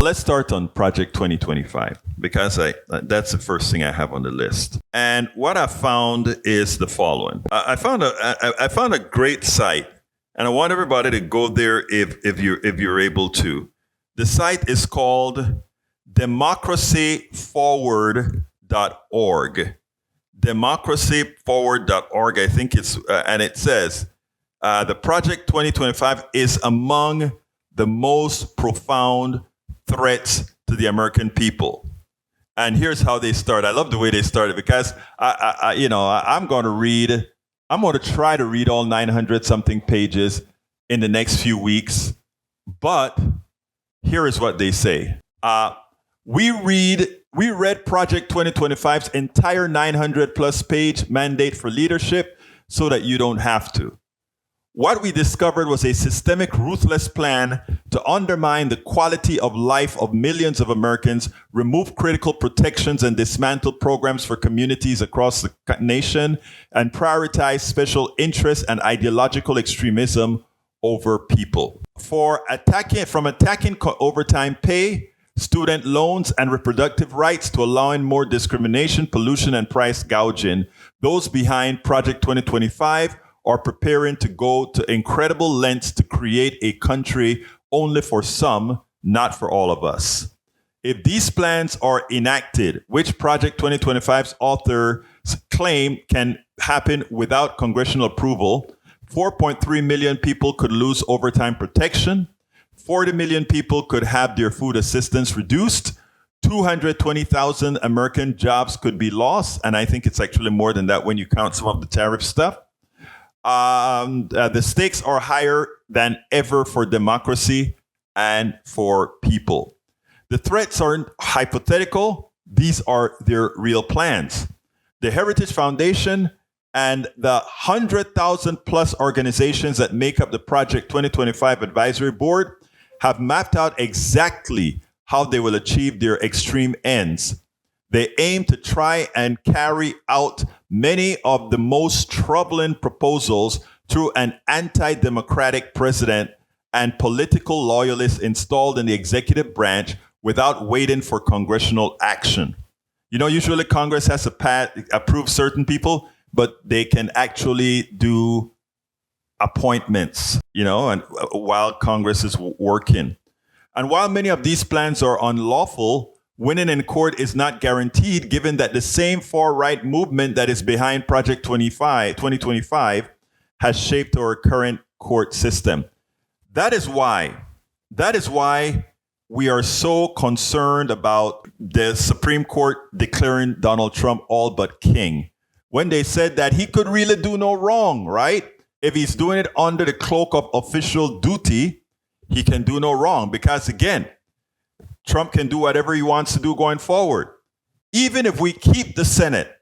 let's start on Project 2025 because that's the first thing I have on the list. And what I found is the following. I found a great site, and I want everybody to go there if you're able to. The site is called democracyforward.org. Democracyforward.org, I think it's, and it says, the Project 2025 is among the most profound threats to the American people. And here's how they start. I love the way they started because I'm going to try to read all 900 something pages in the next few weeks. But here is what they say. We read Project 2025's entire 900 plus page mandate for leadership so that you don't have to. What we discovered was a systemic, ruthless plan to undermine the quality of life of millions of Americans, remove critical protections and dismantle programs for communities across the nation, and prioritize special interests and ideological extremism over people. From attacking overtime pay, student loans, and reproductive rights to allowing more discrimination, pollution, and price gouging, those behind Project 2025 are preparing to go to incredible lengths to create a country only for some, not for all of us. If these plans are enacted, which Project 2025's authors claim can happen without congressional approval, 4.3 million people could lose overtime protection, 40 million people could have their food assistance reduced, 220,000 American jobs could be lost, and I think it's actually more than that when you count some of the tariff stuff. The stakes are higher than ever for democracy and for people. The threats aren't hypothetical. These are their real plans. The Heritage Foundation and the 100,000 plus organizations that make up the Project 2025 Advisory Board have mapped out exactly how they will achieve their extreme ends. They aim to try and carry out many of the most troubling proposals through an anti-democratic president and political loyalists installed in the executive branch without waiting for congressional action. Usually Congress has to approve certain people, but they can actually do appointments, and while Congress is working. And while many of these plans are unlawful, winning in court is not guaranteed, given that the same far-right movement that is behind Project 2025 has shaped our current court system. That is why we are so concerned about the Supreme Court declaring Donald Trump all but king, when they said that he could really do no wrong, right? If he's doing it under the cloak of official duty, he can do no wrong because, again, Trump can do whatever he wants to do going forward. Even if we keep the Senate,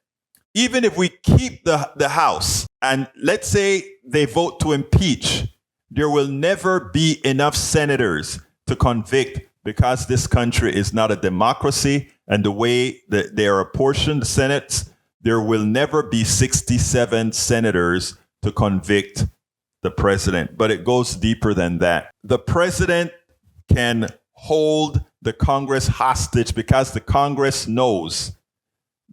even if we keep the House, and let's say they vote to impeach, there will never be enough senators to convict because this country is not a democracy. And the way that they are apportioned, the Senates, there will never be 67 senators to convict the president. But it goes deeper than that. The president can hold the Congress hostage because the Congress knows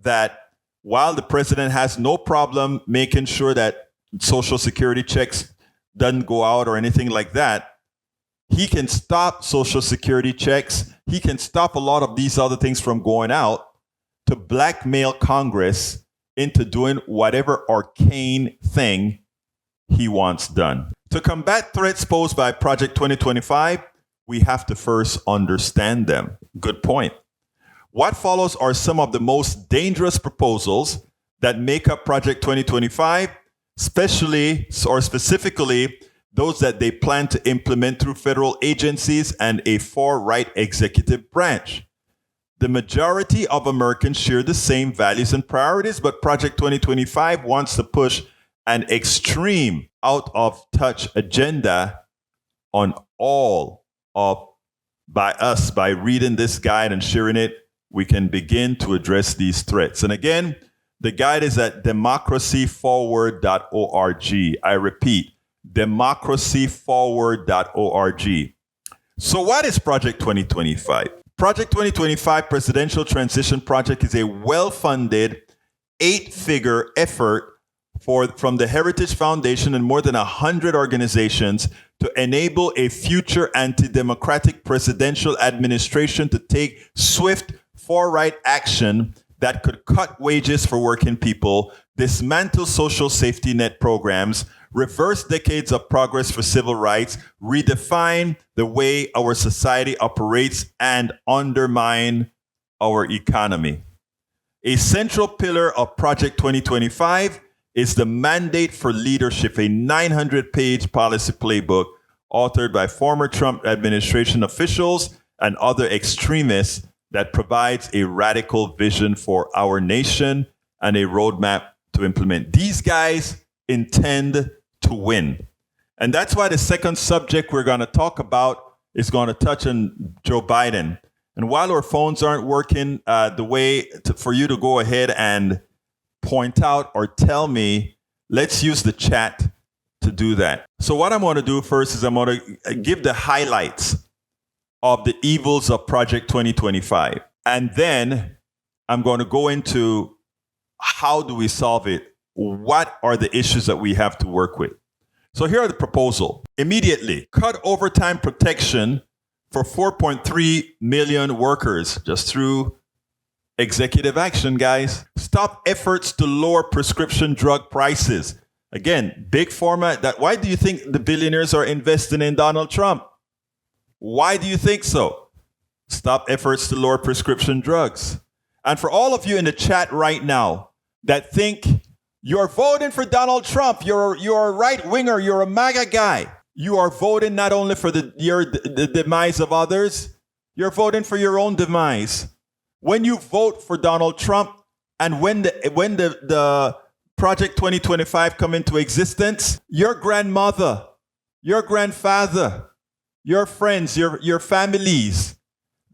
that while the president has no problem making sure that Social Security checks doesn't go out or anything like that, he can stop Social Security checks. He can stop a lot of these other things from going out to blackmail Congress into doing whatever arcane thing he wants done. To combat threats posed by Project 2025, we have to first understand them. Good point. What follows are some of the most dangerous proposals that make up Project 2025, specifically those that they plan to implement through federal agencies and a far-right executive branch. The majority of Americans share the same values and priorities, but Project 2025 wants to push an extreme, out-of-touch agenda on all of by reading this guide and sharing it, we can begin to address these threats. And again, the guide is at democracyforward.org. I repeat, democracyforward.org. So what is Project 2025? Project 2025 Presidential Transition Project is a well-funded 8-figure effort from the Heritage Foundation and more than 100 organizations to enable a future anti-democratic presidential administration to take swift, far-right action that could cut wages for working people, dismantle social safety net programs, reverse decades of progress for civil rights, redefine the way our society operates, and undermine our economy. A central pillar of Project 2025 is the Mandate for Leadership, a 900-page policy playbook authored by former Trump administration officials and other extremists that provides a radical vision for our nation and a roadmap to implement. These guys intend to win. And that's why the second subject we're going to talk about is going to touch on Joe Biden. And while our phones aren't working the way for you to go ahead and point out or tell me, let's use the chat to do that. So what I'm going to do first is I'm going to give the highlights of the evils of Project 2025. And then I'm going to go into how do we solve it? What are the issues that we have to work with? So here are the proposal. Immediately, cut overtime protection for 4.3 million workers just through executive action, guys. Stop efforts to lower prescription drug prices. Again, big pharma. Why do you think the billionaires are investing in Donald Trump? Why do you think so? Stop efforts to lower prescription drugs. And for all of you in the chat right now that think you're voting for Donald Trump, you're a right winger, you're a MAGA guy. You are voting not only for the demise of others, you're voting for your own demise. When you vote for Donald Trump and when the Project 2025 come into existence, your grandmother, your grandfather, your friends, your families,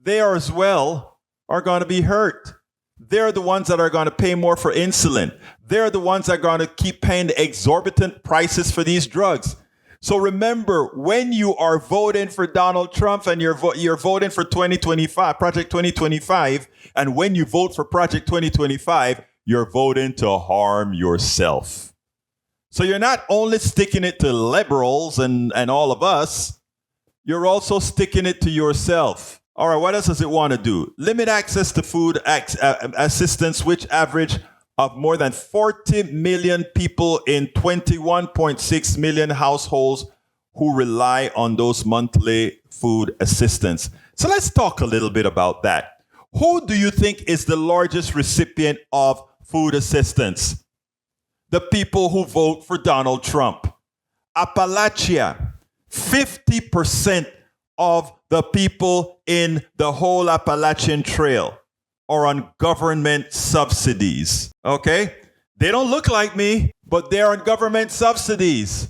they are as well are going to be hurt. They're the ones that are going to pay more for insulin. They're the ones that are going to keep paying the exorbitant prices for these drugs. So remember, when you are voting for Donald Trump and you're voting for 2025, Project 2025, and when you vote for Project 2025, you're voting to harm yourself. So you're not only sticking it to liberals and all of us, you're also sticking it to yourself. All right, what else does it want to do? Limit access to food assistance, which average of more than 40 million people in 21.6 million households who rely on those monthly food assistance. So let's talk a little bit about that. Who do you think is the largest recipient of food assistance? The people who vote for Donald Trump. Appalachia, 50% of the people in the whole Appalachian Trail are on government subsidies. Okay? They don't look like me, but they're on government subsidies.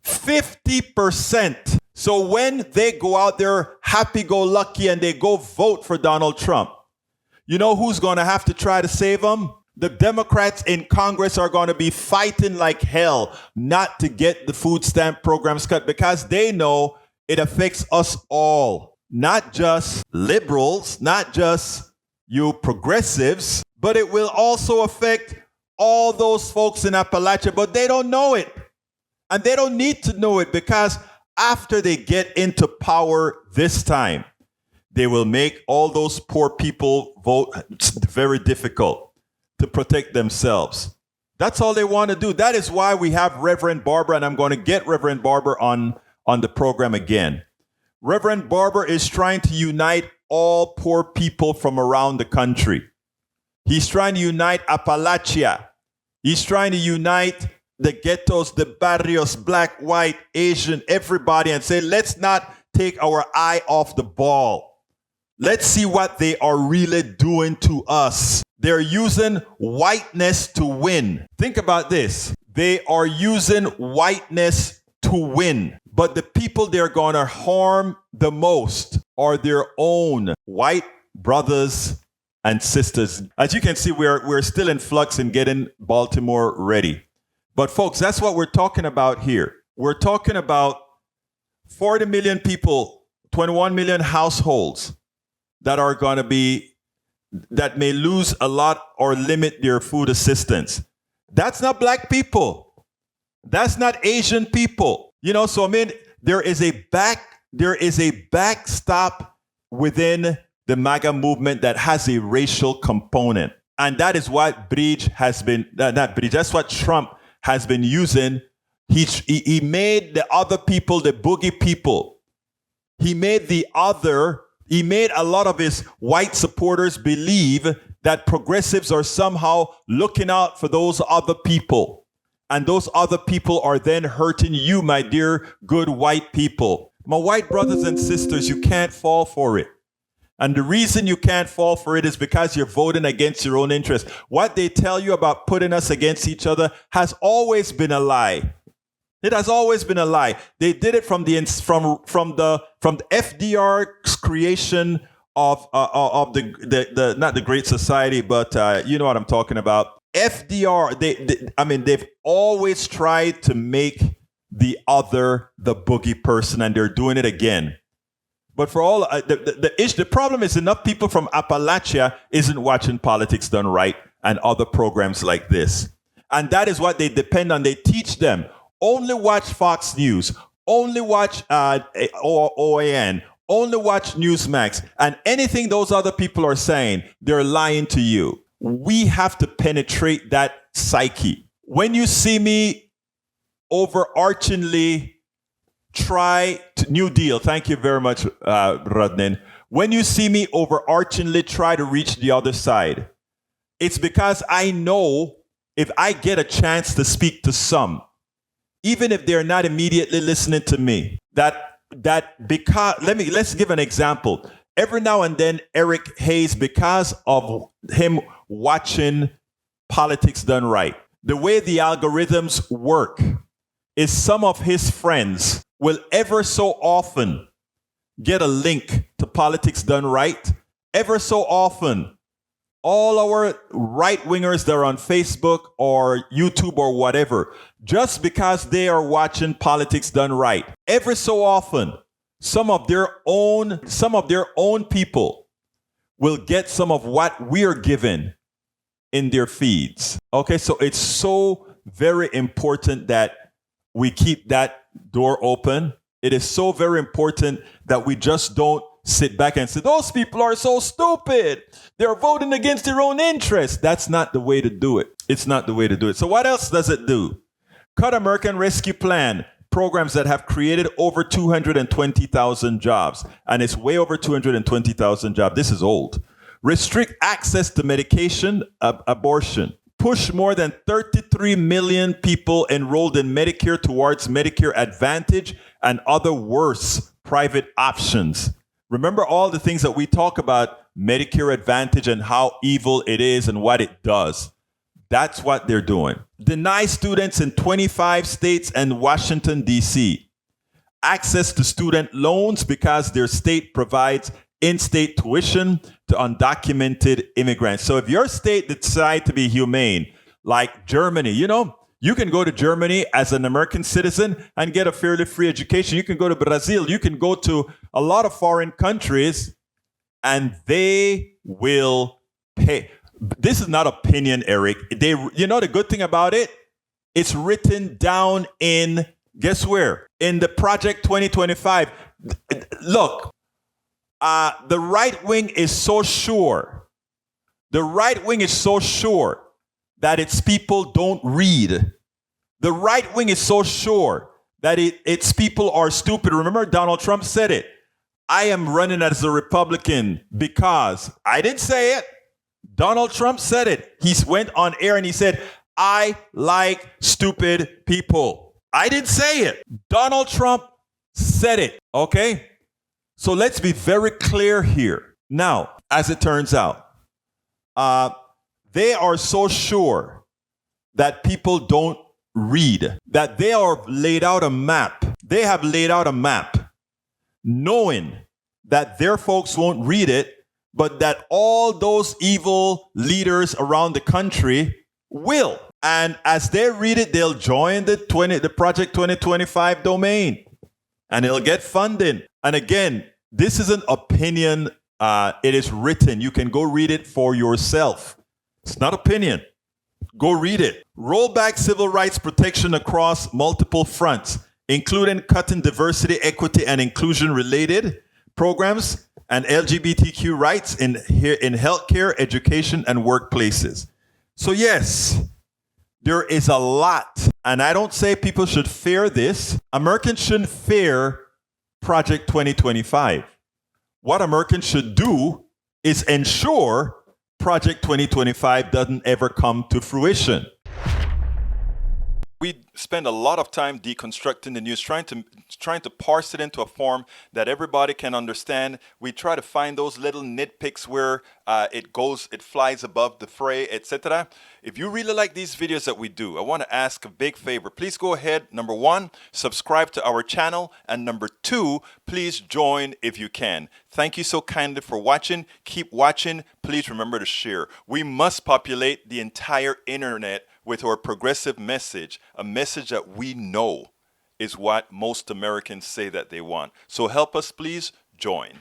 50%. So when they go out there happy-go-lucky and they go vote for Donald Trump, you know who's going to have to try to save them? The Democrats in Congress are going to be fighting like hell not to get the food stamp programs cut because they know it affects us all, not just liberals, not just you progressives, but it will also affect all those folks in Appalachia, but they don't know it. And they don't need to know it because after they get into power this time, they will make all those poor people vote very difficult to protect themselves. That's all they want to do. That is why we have Reverend Barber, and I'm going to get Reverend Barber on the program again. Reverend Barber is trying to unite all poor people from around the country. He's trying to unite Appalachia. He's trying to unite the ghettos, the barrios, black, white, Asian, everybody, and say, let's not take our eye off the ball. Let's see what they are really doing to us. They're using whiteness to win. Think about this. They are using whiteness to win. But the people they're going to harm the most are their own white brothers and sisters. As you can see, we're still in flux in getting Baltimore ready. But folks, that's what we're talking about here. We're talking about 40 million people, 21 million households that are going to be, that may lose a lot or limit their food assistance. That's not black people. That's not Asian people. So I mean, there is a backstop within the MAGA movement that has a racial component. And that is what that's what Trump has been using. He made the other people the boogie people. He made a lot of his white supporters believe that progressives are somehow looking out for those other people. And those other people are then hurting you, my dear, good white people. My white brothers and sisters, you can't fall for it. And the reason you can't fall for it is because you're voting against your own interests. What they tell you about putting us against each other has always been a lie. It has always been a lie. They did it from the FDR's creation of the not the Great Society, but you know what I'm talking about. FDR. They've always tried to make the other the boogie person, and they're doing it again. But for all the problem is enough people from Appalachia isn't watching Politics Done Right and other programs like this, and that is what they depend on. They teach them. Only watch Fox News. Only watch OAN. Only watch Newsmax. And anything those other people are saying, they're lying to you. We have to penetrate that psyche. When you see me overarchingly New Deal, thank you very much, Rodnin. When you see me overarchingly try to reach the other side, it's because I know if I get a chance to speak to some, even if they're not immediately listening to me, let's give an example. Every now and then, Eric Hayes, because of him watching Politics Done Right, the way the algorithms work is some of his friends will ever so often get a link to Politics Done Right. Ever so often, all our right-wingers that are on Facebook or YouTube or whatever, just because they are watching Politics Done Right, every so often, some of their own people will get some of what we're given in their feeds. Okay, so it's so very important that we keep that door open. It is so very important that we just don't sit back and say, those people are so stupid. They're voting against their own interests. That's not the way to do it. It's not the way to do it. So what else does it do? Cut American Rescue Plan, programs that have created over 220,000 jobs. And it's way over 220,000 jobs. This is old. Restrict access to medication, abortion. Push more than 33 million people enrolled in Medicare towards Medicare Advantage and other worse private options. Remember all the things that we talk about Medicare Advantage and how evil it is and what it does. That's what they're doing. Deny students in 25 states and Washington, D.C. access to student loans because their state provides in-state tuition to undocumented immigrants. So if your state decides to be humane, like Germany, you can go to Germany as an American citizen and get a fairly free education. You can go to Brazil. You can go to a lot of foreign countries and they will pay. This is not opinion, Eric. The good thing about it, it's written down in, guess where? In the Project 2025. Look, the right wing is so sure. The right wing is so sure that its people don't read. The right wing is so sure that its people are stupid. Remember, Donald Trump said it. I am running as a Republican because I didn't say it. Donald Trump said it. He went on air and he said, I like stupid people. I didn't say it. Donald Trump said it. Okay? So let's be very clear here. Now, as it turns out, they are so sure that people don't read, that they are laid out a map. They have laid out a map, knowing that their folks won't read it, but that all those evil leaders around the country will. And as they read it, they'll join the Project 2025 domain, and it'll get funding. And again, this isn't opinion It is written. You can go read it for yourself. It's not opinion. Go read it. Roll back civil rights protection across multiple fronts, including cutting diversity, equity, and inclusion related programs and LGBTQ rights in healthcare, education, and workplaces. So yes, there is a lot. And I don't say people should fear this. Americans shouldn't fear Project 2025. What Americans should do is ensure Project 2025 doesn't ever come to fruition. We spend a lot of time deconstructing the news, trying to parse it into a form that everybody can understand. We try to find those little nitpicks where it flies above the fray, etc. If you really like these videos that we do, I want to ask a big favor. Please go ahead, number one, subscribe to our channel, and number two, please join if you can. Thank you so kindly for watching. Keep watching. Please remember to share. We must populate the entire internet with our progressive message, a message that we know is what most Americans say that they want. So help us, please join.